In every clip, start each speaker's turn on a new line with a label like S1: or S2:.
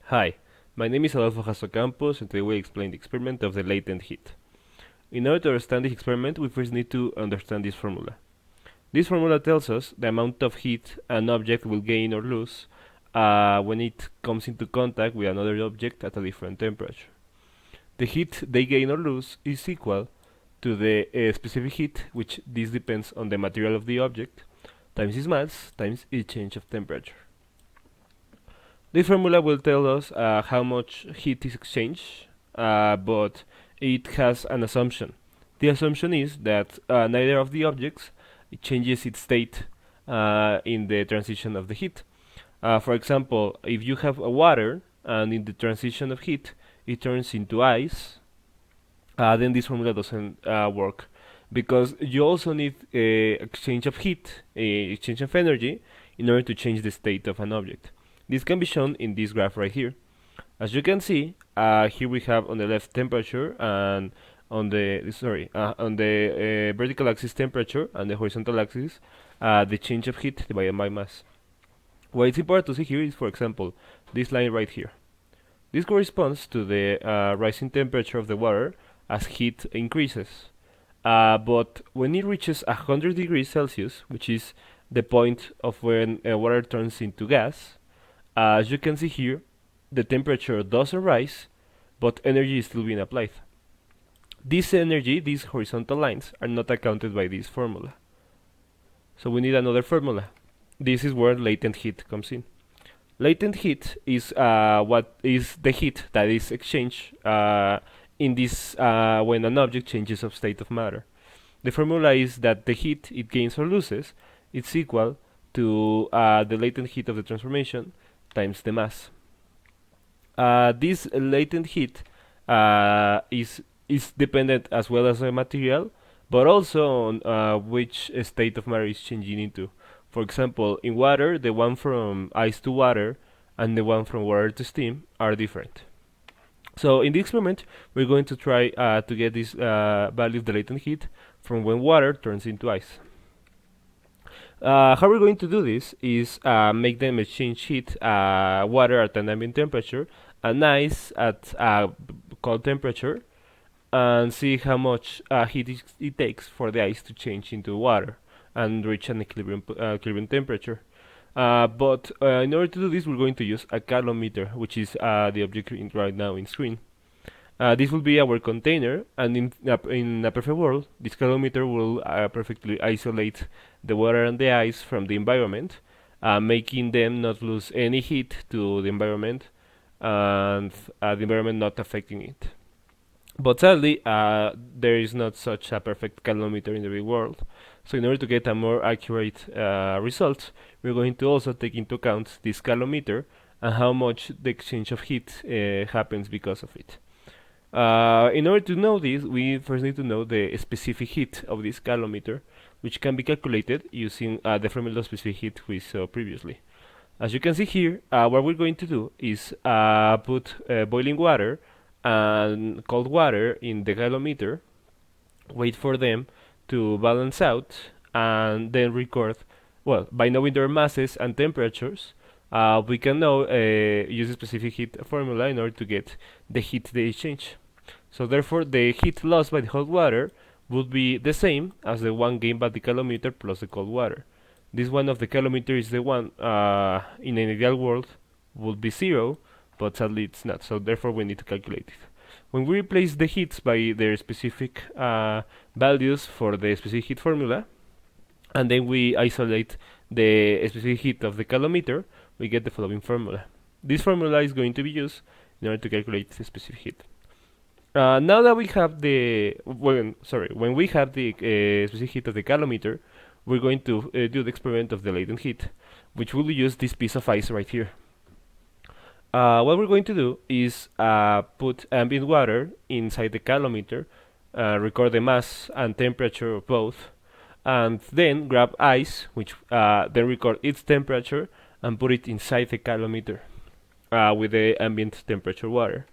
S1: Hi, my name is Adolfo Jasso Campos, and today we explain the experiment of the latent heat. In order to understand this experiment, we first need to understand this formula. This formula tells us the amount of heat an object will gain or lose when it comes into contact with another object at a different temperature. The heat they gain or lose is equal to the specific heat, which this depends on the material of the object, times its mass, times its change of temperature. This formula will tell us how much heat is exchanged, but it has an assumption. The assumption is that neither of the objects changes its state in the transition of the heat. For example, if you have a water and in the transition of heat it turns into ice, then this formula doesn't work because you also need exchange of heat, exchange of energy in order to change the state of an object. This can be shown in this graph right here. As you can see, here we have on the left temperature and on the vertical axis temperature and the horizontal axis the change of heat divided by mass. What is important to see here is, for example, this line right here. This corresponds to the rising temperature of the water as heat increases. But when it reaches 100 degrees Celsius, which is the point of when water turns into gas, as you can see here, the temperature doesn't rise, but energy is still being applied. This energy, these horizontal lines, are not accounted by this formula. So we need another formula. This is where latent heat comes in. Latent heat is what is the heat that is exchanged in this when an object changes of state of matter. The formula is that the heat it gains or loses it's equal to the latent heat of the transformation times the mass. This latent heat is dependent as well as the material, but also on which state of matter is changing into. For example, in water, the one from ice to water and the one from water to steam are different. So in the experiment, we're going to try to get this value of the latent heat from when water turns into ice. How we're going to do this is make them exchange heat, water at an ambient temperature and ice at cold temperature, and see how much heat it takes for the ice to change into water and reach an equilibrium temperature. But in order to do this, we're going to use a calometer, which is the object right now in screen. This will be our container, and in a perfect world, this calometer will perfectly isolate the water and the ice from the environment, making them not lose any heat to the environment, and the environment not affecting it. But sadly, there is not such a perfect calometer in the real world. So in order to get a more accurate result, we're going to also take into account this calometer and how much the exchange of heat happens because of it. In order to know this, we first need to know the specific heat of this calometer, which can be calculated using the formula of specific heat we saw previously. As you can see here, what we're going to do is put boiling water and cold water in the calometer, wait for them to balance out, and then record. Well, by knowing their masses and temperatures, we can now use a specific heat formula in order to get the heat they exchange. So therefore, the heat lost by the hot water would be the same as the one gained by the calometer plus the cold water. This one of the calometer is the one in an ideal world would be 0, but sadly it's not. So therefore, we need to calculate it. When we replace the heats by their specific values for the specific heat formula, and then we isolate the specific heat of the calometer, we get the following formula. This formula is going to be used in order to calculate the specific heat. Now that we have when we have the specific heat of the calometer, we're going to do the experiment of the latent heat, which will use this piece of ice right here. What we're going to do is put ambient water inside the calometer, record the mass and temperature of both, and then grab ice, which then record its temperature and put it inside the calometer with the ambient temperature water.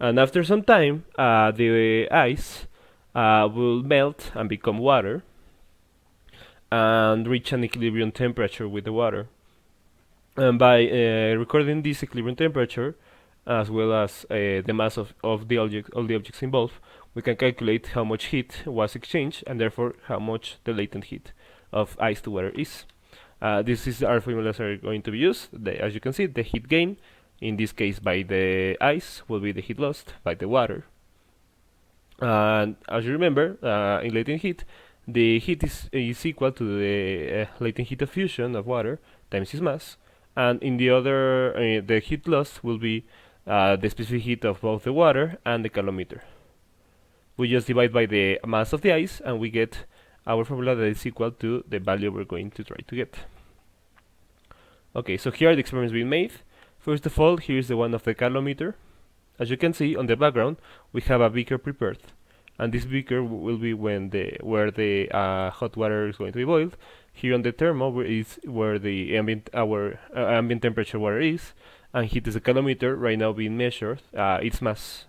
S1: And after some time, the ice will melt and become water and reach an equilibrium temperature with the water. And by recording this equilibrium temperature, as well as the mass of the objects involved, we can calculate how much heat was exchanged and therefore how much the latent heat of ice to water is. This is our formulas are going to be used. As you can see, the heat gain, in this case by the ice, will be the heat lost by the water. And as you remember, in latent heat, the heat is equal to the latent heat of fusion of water times its mass, and in the other, the heat lost will be the specific heat of both the water and the calorimeter. We just divide by the mass of the ice, and we get our formula that is equal to the value we're going to try to get. Okay, so here are the experiments being made. First of all, here's the one of the calorimeter. As you can see on the background, we have a beaker prepared, and this beaker will be where the hot water is going to be boiled. Here on the thermo is where the our ambient temperature water is, and heat is a calorimeter right now being measured its mass.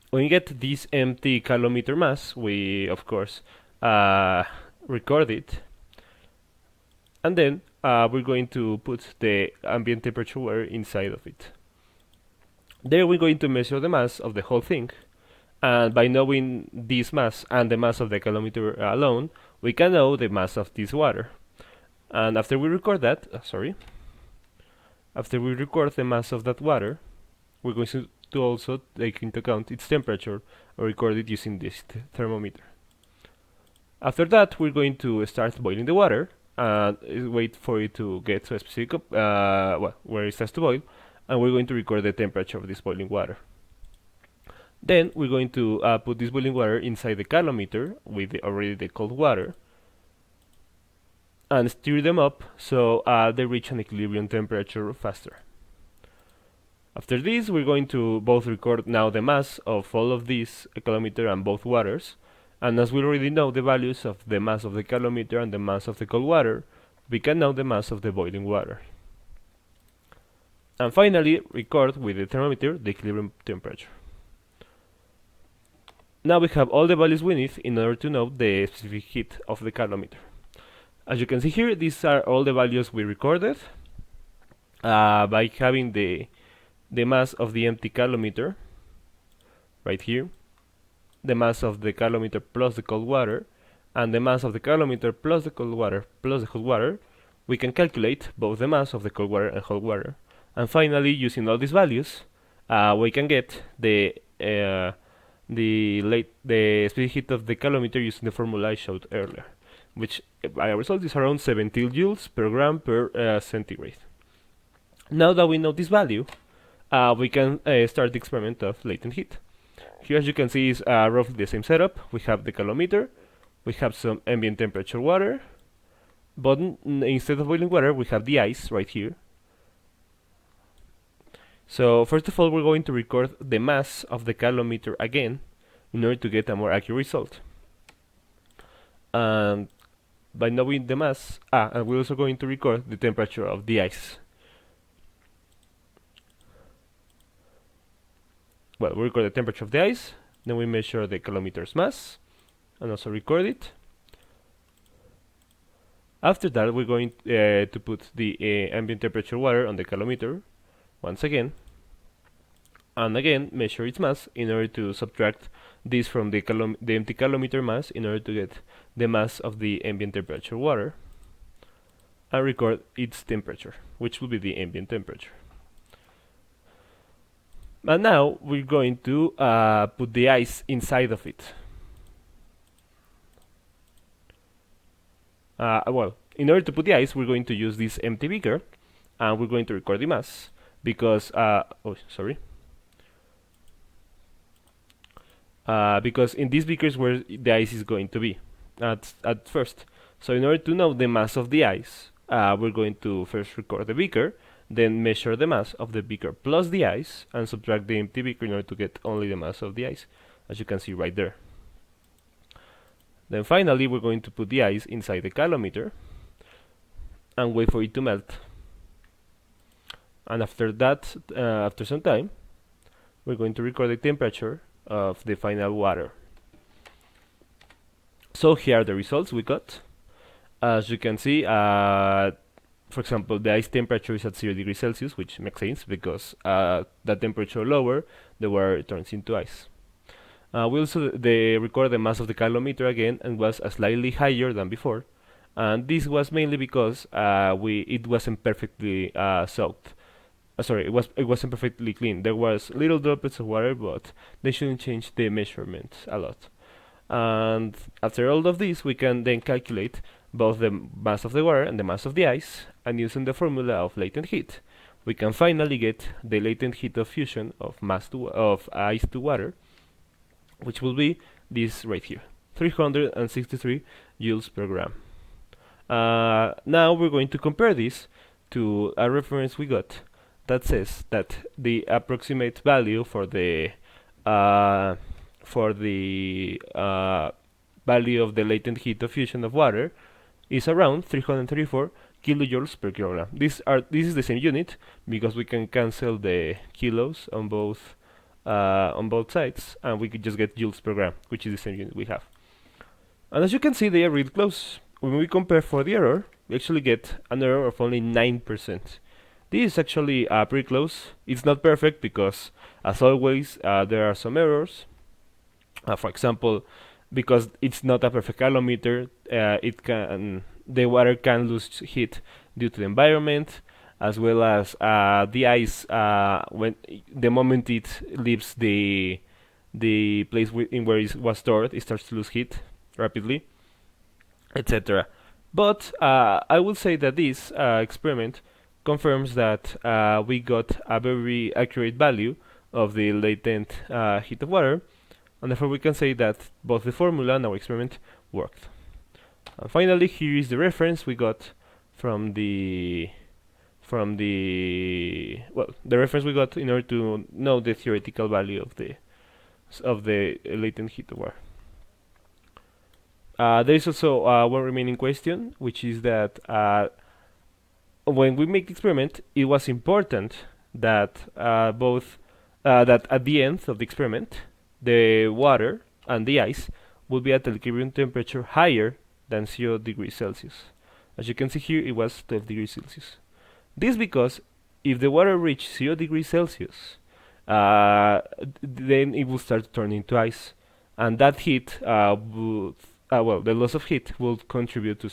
S1: When we get this empty calorimeter mass, we of course record it, and then we're going to put the ambient temperature water inside of it. There we're going to measure the mass of the whole thing, and by knowing this mass and the mass of the calorimeter alone, we can know the mass of this water. And after we record that, after we record the mass of that water, we're going to also take into account its temperature or record it using this thermometer. After that, we're going to start boiling the water and wait for it to get to a specific where it starts to boil, and we're going to record the temperature of this boiling water. Then we're going to put this boiling water inside the calorimeter with already the cold water and stir them up so they reach an equilibrium temperature faster. After this, we're going to both record now the mass of all of these calorimeter and both waters, and as we already know the values of the mass of the calorimeter and the mass of the cold water, we can know the mass of the boiling water. And finally, record with the thermometer the equilibrium temperature. Now we have all the values we need in order to know the specific heat of the calorimeter. As you can see here, these are all the values we recorded by having the mass of the empty calorimeter right here, the mass of the calorimeter plus the cold water, and the mass of the calorimeter plus the cold water plus the hot water. We can calculate both the mass of the cold water and hot water. And finally, using all these values, we can get the specific heat of the calorimeter using the formula I showed earlier, which by our result is around 17 joules per gram per centigrade. Now that we know this value, we can start the experiment of latent heat. Here, as you can see, is roughly the same setup. We have the calorimeter, we have some ambient temperature water, but instead of boiling water, we have the ice right here. So first of all, we're going to record the mass of the calorimeter again in order to get a more accurate result. And by knowing the mass, and we're also going to record the temperature of the ice. Well, we record the temperature of the ice, then we measure the calorimeter's mass, and also record it. After that, we're going to put the ambient temperature water on the calorimeter once again, and again measure its mass in order to subtract this from the empty calorimeter mass in order to get the mass of the ambient temperature water, and record its temperature, which will be the ambient temperature. And now we're going to put the ice inside of it. Well, in order to put the ice, we're going to use this empty beaker, and we're going to record the mass because because in these beakers where the ice is going to be at first. So in order to know the mass of the ice, we're going to first record the beaker, then measure the mass of the beaker plus the ice, and subtract the empty beaker in order to get only the mass of the ice, as you can see right there. Then finally, we're going to put the ice inside the calorimeter and wait for it to melt. And after that, after some time, we're going to record the temperature of the final water. So here are the results we got. As you can see, for example, the ice temperature is at 0 degrees Celsius, which makes sense because that temperature lower, the water turns into ice. We also record the mass of the calometer again, and was slightly higher than before. And this was mainly because it wasn't perfectly soaked. Sorry, it wasn't perfectly clean. There was little droplets of water, but they shouldn't change the measurement a lot. And after all of this, we can then calculate both the mass of the water and the mass of the ice, and using the formula of latent heat, we can finally get the latent heat of fusion of ice to water, which will be this right here, 363 joules per gram. Now we're going to compare this to a reference we got that says that the approximate value for the value of the latent heat of fusion of water is around 334 kilojoules per kilogram. This is the same unit because we can cancel the kilos on both sides, and we could just get joules per gram, which is the same unit we have. And as you can see, they are really close. When we compare for the error, we actually get an error of only 9%. This is actually pretty close. It's not perfect because, as always, there are some errors. For example, because it's not a perfect calometer, the water can lose heat due to the environment, as well as the ice when the moment it leaves the place in where it was stored, it starts to lose heat rapidly, etc. But I will say that this experiment confirms that we got a very accurate value of the latent heat of water, and therefore we can say that both the formula and our experiment worked. And finally, here is the reference we got from the reference we got in order to know the theoretical value of the latent heat of water. There is also one remaining question, which is that when we make the experiment, it was important that that at the end of the experiment, the water and the ice will be at an equilibrium temperature higher than 0 degrees Celsius. As you can see here, it was 12 degrees Celsius. This because if the water reached 0 degrees Celsius, then it will start to turn into ice, and that heat the loss of heat will contribute to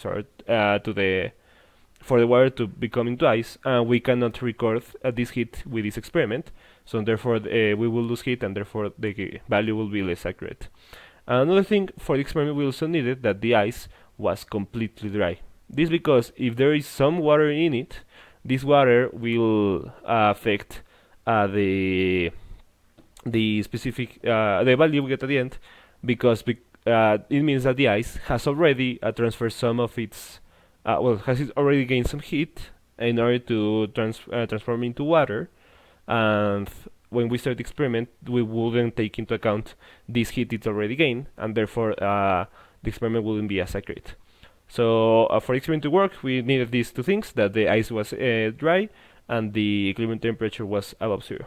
S1: for the water to become into ice, and we cannot record this heat with this experiment, so therefore we will lose heat, and therefore the value will be less accurate. Another thing, for the experiment we also needed that the ice was completely dry. This because if there is some water in it, this water will affect the specific the value we get at the end, because it means that the ice has already transferred some of its has it already gained some heat in order to transform into water, and when we start the experiment, we wouldn't take into account this heat it's already gained, and therefore the experiment wouldn't be as accurate. So for the experiment to work, we needed these two things: that the ice was dry and the equilibrium temperature was above 0.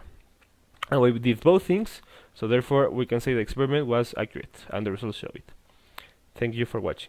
S1: And we did both things, so therefore we can say the experiment was accurate, and the results show it. Thank you for watching.